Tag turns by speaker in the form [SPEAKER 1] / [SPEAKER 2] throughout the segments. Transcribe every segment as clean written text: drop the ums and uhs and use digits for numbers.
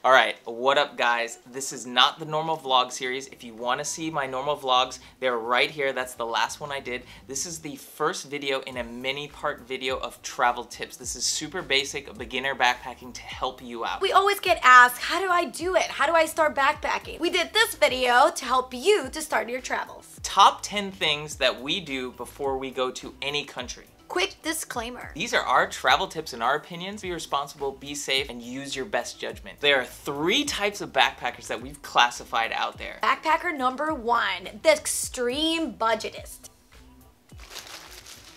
[SPEAKER 1] Alright, what up guys? This is not the normal vlog series. If you want to see my normal vlogs, they're right here. That's the last one I did. This is the first video in a mini part video of travel tips. This is super basic beginner backpacking to help you out.
[SPEAKER 2] We always get asked, how do I do it? How do I start backpacking? We did this video to help you to start your travels.
[SPEAKER 1] Top 10 things that we do before we go to any country.
[SPEAKER 2] Quick disclaimer.
[SPEAKER 1] These are our travel tips and our opinions. Be responsible, be safe, and use your best judgment. There are 3 types of backpackers that we've classified out there.
[SPEAKER 2] Backpacker number 1, the extreme budgetist.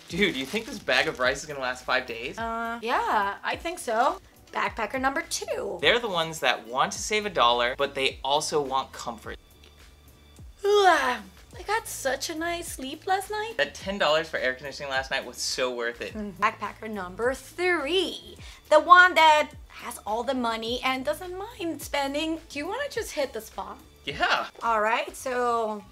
[SPEAKER 1] Dude, you think this bag of rice is gonna last 5 days?
[SPEAKER 2] Yeah, I think so. Backpacker number 2.
[SPEAKER 1] They're the ones that want to save $1, but they also want comfort.
[SPEAKER 2] I got such a nice sleep last night.
[SPEAKER 1] That $10 for air conditioning last night was so worth it.
[SPEAKER 2] Backpacker number 3, the one that has all the money and doesn't mind spending. Do you want to just hit the spot?
[SPEAKER 1] Yeah.
[SPEAKER 2] All right, so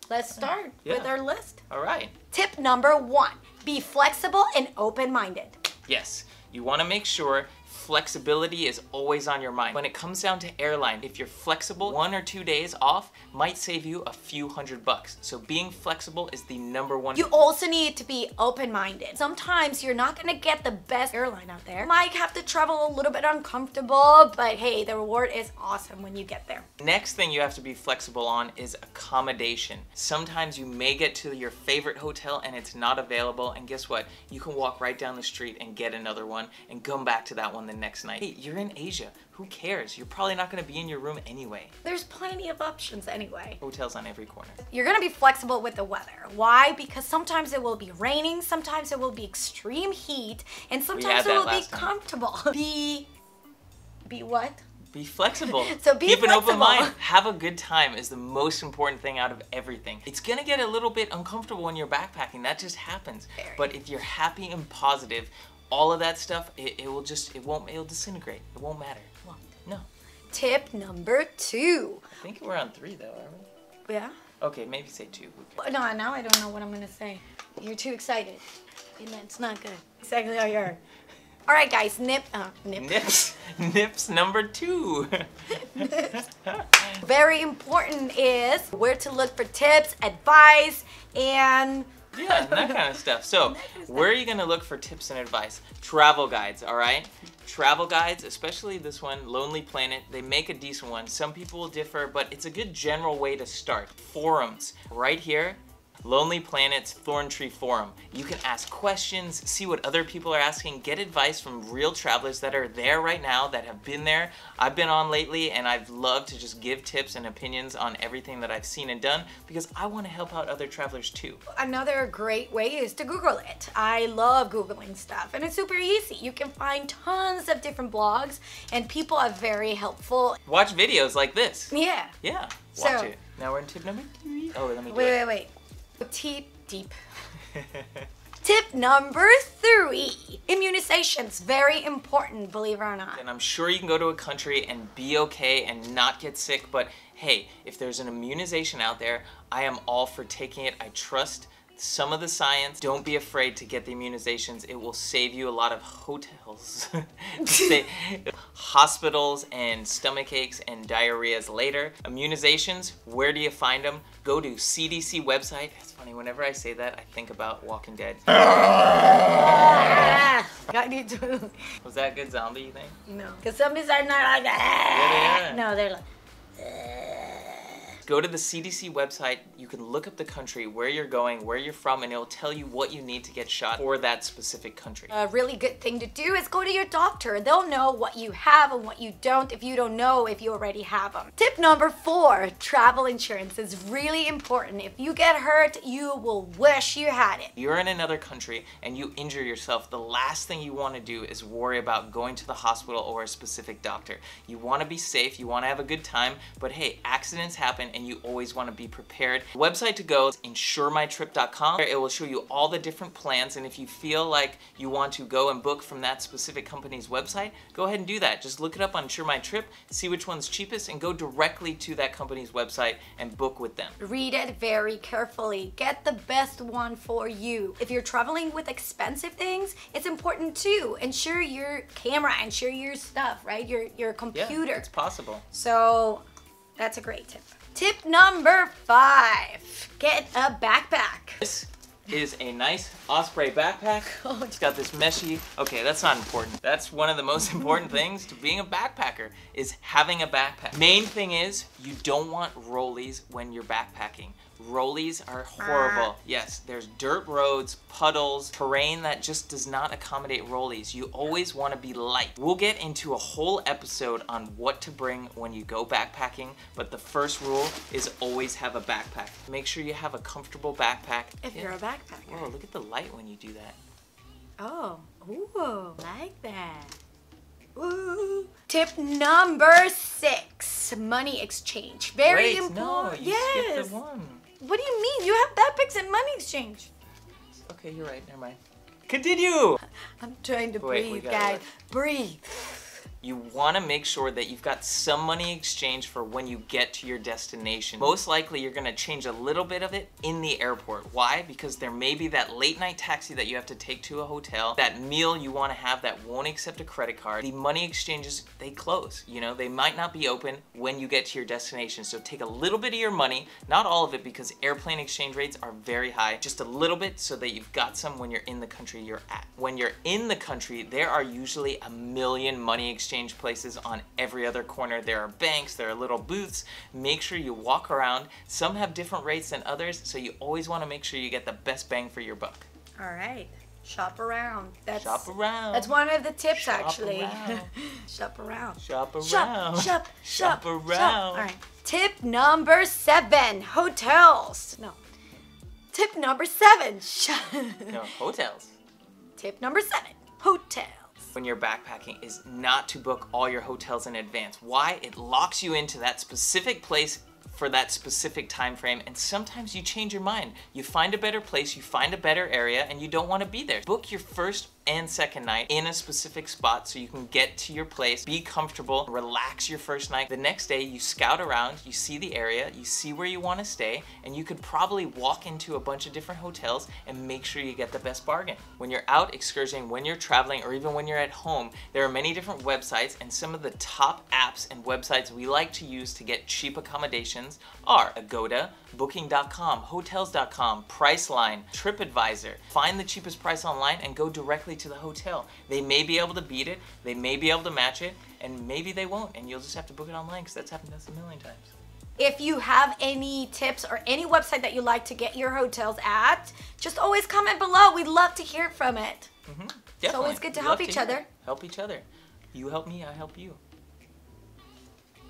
[SPEAKER 2] let's start with our list.
[SPEAKER 1] All right.
[SPEAKER 2] Tip number 1, be flexible and open-minded.
[SPEAKER 1] Yes, you want to make sure flexibility is always on your mind. When it comes down to airline, if you're flexible, 1 or 2 days off might save you a few $100. So being flexible is the #1.
[SPEAKER 2] You also need to be open-minded. Sometimes you're not gonna get the best airline out there. You might have to travel a little bit uncomfortable, but hey, the reward is awesome when you get there.
[SPEAKER 1] Next thing you have to be flexible on is accommodation. Sometimes you may get to your favorite hotel and it's not available, and guess what? You can walk right down the street and get another one and come back to that one the next night. Hey, you're in Asia. Who cares? You're probably not going to be in your room anyway.
[SPEAKER 2] There's plenty of options anyway.
[SPEAKER 1] Hotels on every corner.
[SPEAKER 2] You're going to be flexible with the weather. Why? Because sometimes it will be raining, sometimes it will be extreme heat, and sometimes it will be comfortable. Be what?
[SPEAKER 1] Be flexible.
[SPEAKER 2] So be
[SPEAKER 1] Keep
[SPEAKER 2] flexible.
[SPEAKER 1] an open mind. Have a good time is the most important thing out of everything. It's gonna get a little bit uncomfortable when you're backpacking. That just happens. But if you're happy and positive, all of that stuff, it'll disintegrate. It won't matter.
[SPEAKER 2] What?
[SPEAKER 1] No.
[SPEAKER 2] Tip number 2.
[SPEAKER 1] I think we're on 3 though, aren't we?
[SPEAKER 2] Yeah?
[SPEAKER 1] Okay, maybe say 2.
[SPEAKER 2] No, now I don't know what I'm gonna say. You're too excited. And that's not good. Exactly how you are. All right, guys, nips
[SPEAKER 1] number 2.
[SPEAKER 2] Very important is where to look for tips, advice, and
[SPEAKER 1] yeah, that kind of stuff. So, where are you going to look for tips and advice? Travel guides, all right? Travel guides, especially this one, Lonely Planet, they make a decent one. Some people will differ, but it's a good general way to start. Forums, right here. Lonely Planet's Thorn Tree Forum. You can ask questions, see what other people are asking, get advice from real travelers that are there right now, that have been there. I've been on lately, and I've loved to just give tips and opinions on everything that I've seen and done, because I want to help out other travelers too.
[SPEAKER 2] Another great way is to Google it. I love Googling stuff, and it's super easy. You can find tons of different blogs, and people are very helpful.
[SPEAKER 1] Watch videos like this.
[SPEAKER 2] Yeah.
[SPEAKER 1] Yeah, watch it. Now we're in tip number 3. Oh, let me do it.
[SPEAKER 2] Wait. Deep. Tip number 3, immunizations, very important, believe it or not.
[SPEAKER 1] And I'm sure you can go to a country and be okay and not get sick, but hey, if there's an immunization out there, I am all for taking it. I trust some of the science. Don't be afraid to get the immunizations. It will save you a lot of hotels, hospitals, and stomach aches and diarrheas later. Immunizations, where do you find them? Go to CDC website. It's funny, whenever I say that, I think about Walking Dead. Was that a good zombie, you think?
[SPEAKER 2] No, because zombies are not like
[SPEAKER 1] that. Yeah, they are.
[SPEAKER 2] No, they're like...
[SPEAKER 1] Go to the CDC website, you can look up the country, where you're going, where you're from, and it'll tell you what you need to get shot for that specific country.
[SPEAKER 2] A really good thing to do is go to your doctor. They'll know what you have and what you don't if you don't know if you already have them. Tip number 4, travel insurance is really important. If you get hurt, you will wish you had it.
[SPEAKER 1] You're in another country and you injure yourself, the last thing you want to do is worry about going to the hospital or a specific doctor. You want to be safe, you want to have a good time, but hey, accidents happen and you always want to be prepared. The website to go is insuremytrip.com. It will show you all the different plans, and if you feel like you want to go and book from that specific company's website, go ahead and do that. Just look it up on Insure My Trip, see which one's cheapest, and go directly to that company's website and book with them.
[SPEAKER 2] Read it very carefully. Get the best one for you. If you're traveling with expensive things, it's important to insure your camera, insure your stuff, right? Your computer.
[SPEAKER 1] Yeah, it's possible.
[SPEAKER 2] So that's a great tip. Tip number 5, get a backpack.
[SPEAKER 1] This is a nice Osprey backpack.
[SPEAKER 2] Oh,
[SPEAKER 1] it's got this meshy, okay, that's not important. That's one of the most important things to being a backpacker, is having a backpack. Main thing is, you don't want rollies when you're backpacking. Rollies are horrible. Yes, there's dirt roads, puddles, terrain that just does not accommodate rollies. You always want to be light. We'll get into a whole episode on what to bring when you go backpacking, but the first rule is always have a backpack. Make sure you have a comfortable backpack.
[SPEAKER 2] If you're a backpacker.
[SPEAKER 1] Whoa, look at the light when you do that.
[SPEAKER 2] Oh, ooh, like that. Ooh. Tip number 6, money exchange. Very important.
[SPEAKER 1] No, you skipped the one.
[SPEAKER 2] What do you mean? You have backpacks and money exchange.
[SPEAKER 1] Okay, you're right. Never mind. Continue.
[SPEAKER 2] I'm trying to breathe,
[SPEAKER 1] we
[SPEAKER 2] guys. Breathe.
[SPEAKER 1] You want to make sure that you've got some money exchange for when you get to your destination. Most likely you're going to change a little bit of it in the airport. Why? Because there may be that late night taxi that you have to take to a hotel, that meal you want to have that won't accept a credit card. The money exchanges, they close. You know, they might not be open when you get to your destination. So take a little bit of your money, not all of it because airplane exchange rates are very high, just a little bit so that you've got some when you're in the country you're at. When you're in the country, there are usually a million money exchange places on every other corner. There are banks, there are little booths. Make sure you walk around. Some have different rates than others, so you always want to make sure you get the best bang for your buck.
[SPEAKER 2] All right. Shop around.
[SPEAKER 1] Shop around.
[SPEAKER 2] That's one of the tips,
[SPEAKER 1] Shop
[SPEAKER 2] actually.
[SPEAKER 1] Around.
[SPEAKER 2] Shop around.
[SPEAKER 1] Shop around.
[SPEAKER 2] Shop
[SPEAKER 1] around.
[SPEAKER 2] All right. Tip number 7, hotels. No. Tip number 7.
[SPEAKER 1] No, hotels.
[SPEAKER 2] Tip number 7, hotels.
[SPEAKER 1] When you're backpacking is not to book all your hotels in advance. Why? It locks you into that specific place for that specific time frame, and sometimes you change your mind. You find a better place, you find a better area, and you don't want to be there. Book your first and second night in a specific spot so you can get to your place, be comfortable, relax your first night. The next day you scout around, you see the area, you see where you want to stay, and you could probably walk into a bunch of different hotels and make sure you get the best bargain. When you're out excursioning, when you're traveling, or even when you're at home, there are many different websites, and some of the top apps and websites we like to use to get cheap accommodations are Agoda, Booking.com, Hotels.com, Priceline, TripAdvisor. Find the cheapest price online and go directly to the hotel. They may be able to beat it, they may be able to match it, and maybe they won't, and you'll just have to book it online because that's happened to us a million times.
[SPEAKER 2] If you have any tips or any website that you like to get your hotels at, just always comment below. We'd love to hear from it. It's always good to help each other.
[SPEAKER 1] Help each other. You help me, I help you.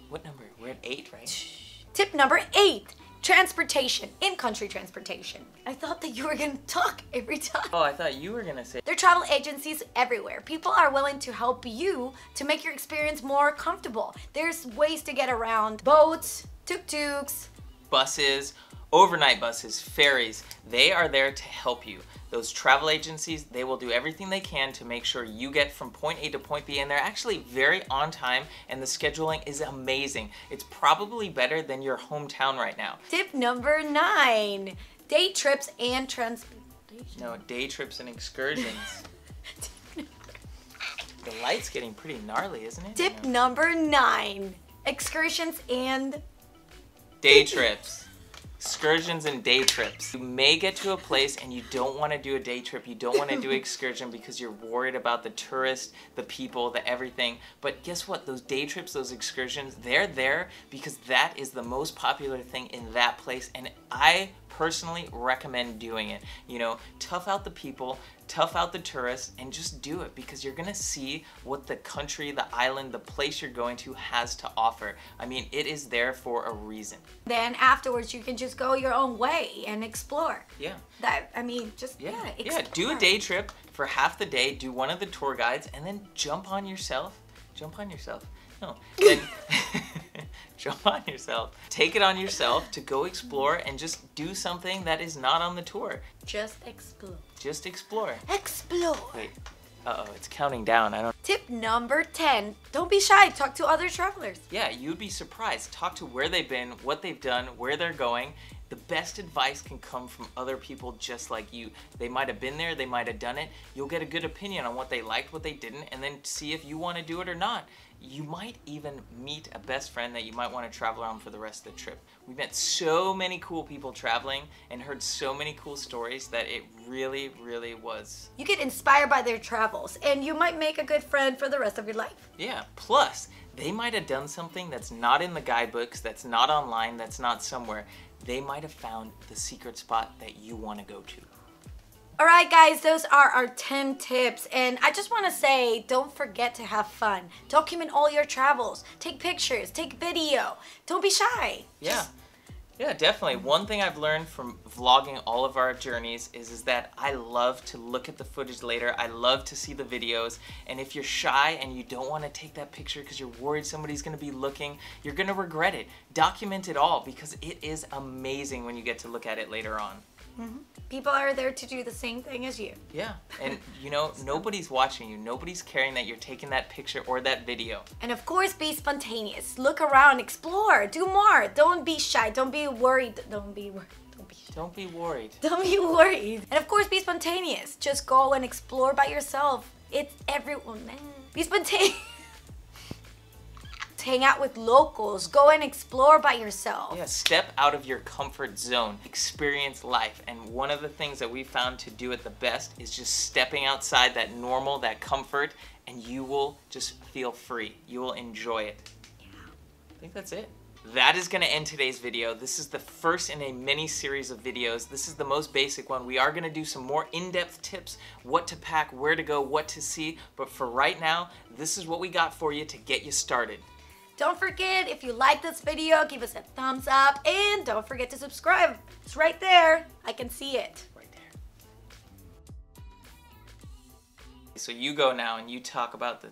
[SPEAKER 1] What number? We're at 8, right?
[SPEAKER 2] Tip number 8, transportation, in-country transportation. I thought that you were gonna talk every time.
[SPEAKER 1] Oh, I thought you were gonna say.
[SPEAKER 2] There are travel agencies everywhere. People are willing to help you to make your experience more comfortable. There's ways to get around. Boats, tuk-tuks,
[SPEAKER 1] buses, overnight buses, ferries. They are there to help you. Those travel agencies, they will do everything they can to make sure you get from point A to point B, and they're actually very on time, and the scheduling is amazing. It's probably better than your hometown right now.
[SPEAKER 2] Tip number 9, day trips and transportation.
[SPEAKER 1] No, day trips and excursions. The light's getting pretty gnarly, isn't it?
[SPEAKER 2] Tip number 9, excursions and
[SPEAKER 1] day trips. Excursions and day trips. You may get to a place and you don't want to do a day trip, you don't want to do an excursion because you're worried about the tourists, the people, the everything. But guess what? Those day trips, those excursions, they're there because that is the most popular thing in that place, and I personally recommend doing it. You know, tough out the people, tough out the tourists, and just do it because you're gonna see what the country, the island, the place you're going to has to offer. I mean, it is there for a reason.
[SPEAKER 2] Then afterwards you can just go your own way and explore.
[SPEAKER 1] Yeah.
[SPEAKER 2] That, I mean, just, yeah, explore.
[SPEAKER 1] Yeah, do a day trip for half the day, do one of the tour guides, and then jump on yourself. No, then much on yourself. Take it on yourself to go explore and just do something that is not on the tour.
[SPEAKER 2] Just explore.
[SPEAKER 1] Just explore.
[SPEAKER 2] Explore.
[SPEAKER 1] Wait. Uh-oh, it's counting down. I don't...
[SPEAKER 2] Tip number 10. Don't be shy. Talk to other travelers.
[SPEAKER 1] Yeah, you'd be surprised. Talk to where they've been, what they've done, where they're going. The best advice can come from other people just like you. They might have been there, they might have done it. You'll get a good opinion on what they liked, what they didn't, and then see if you want to do it or not. You might even meet a best friend that you might want to travel around for the rest of the trip. We met so many cool people traveling and heard so many cool stories that it really, really was.
[SPEAKER 2] You get inspired by their travels, and you might make a good friend for the rest of your life.
[SPEAKER 1] Yeah, plus, they might have done something that's not in the guidebooks, that's not online, that's not somewhere. They might have found the secret spot that you want to go to.
[SPEAKER 2] All right, guys, those are our 10 tips. And I just want to say, don't forget to have fun. Document all your travels. Take pictures, take video. Don't be shy.
[SPEAKER 1] Yeah. Yeah, definitely. One thing I've learned from vlogging all of our journeys is that I love to look at the footage later. I love to see the videos. And if you're shy and you don't want to take that picture because you're worried somebody's going to be looking, you're going to regret it. Document it all because it is amazing when you get to look at it later on.
[SPEAKER 2] Mm-hmm. People are there to do the same thing as you.
[SPEAKER 1] Yeah, and you know, nobody's watching you. Nobody's caring that you're taking that picture or that video.
[SPEAKER 2] And of course, be spontaneous. Look around, explore, do more. Don't be shy. Don't be worried. Don't be worried.
[SPEAKER 1] Don't be worried.
[SPEAKER 2] Don't be worried. And of course, be spontaneous. Just go and explore by yourself. It's everyone. Be spontaneous. Hang out with locals. Go and explore by yourself.
[SPEAKER 1] Yeah, step out of your comfort zone. Experience life. And one of the things that we found to do it the best is just stepping outside that normal, that comfort, and you will just feel free. You will enjoy it.
[SPEAKER 2] Yeah.
[SPEAKER 1] I think that's it. That is going to end today's video. This is the first in a mini series of videos. This is the most basic one. We are going to do some more in-depth tips, what to pack, where to go, what to see. But for right now, this is what we got for you to get you started.
[SPEAKER 2] Don't forget, if you like this video, give us a thumbs up, and don't forget to subscribe. It's right there. I can see it.
[SPEAKER 1] Right there. So you go now and you talk about the,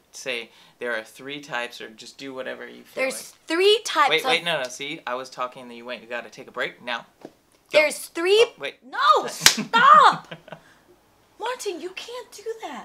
[SPEAKER 1] say there are 3 types, or just do whatever you feel
[SPEAKER 2] There's
[SPEAKER 1] like.
[SPEAKER 2] 3 types
[SPEAKER 1] Wait, no, see, I was talking and then you went, you gotta take a break, now. Go.
[SPEAKER 2] There's 3.
[SPEAKER 1] Oh, wait.
[SPEAKER 2] No, stop! Martin, you can't do that.